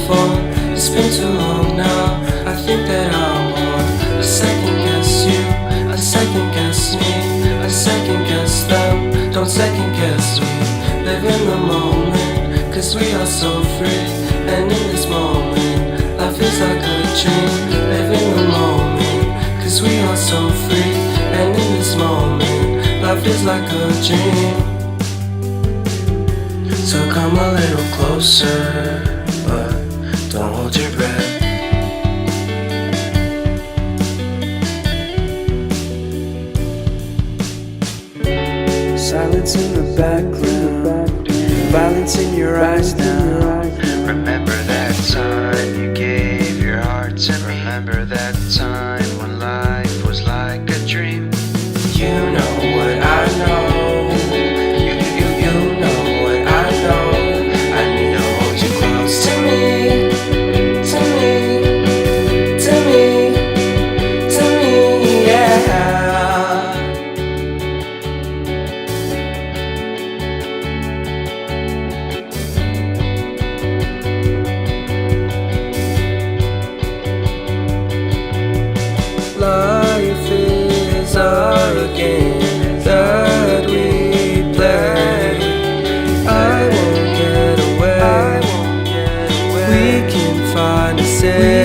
for. It's been too long now. I think that I want. I second guess you, I second guess me, I second guess them. Don't second guess me. Live in the moment, cause we are so free. And in this moment, life is like a dream. Live in the moment, cause we are so free. And in this moment, life is like a dream. So come a little closer, but don't hold your breath. Silence in the background, violence in your eyes now. Remember that time you gave your heart to me. Remember that time when life was like a dream. You know what I know. You know what I know. I need to hold you close to me, to me, to me, to me, yeah. Life is a game that we play. I won't get away. We can find a safe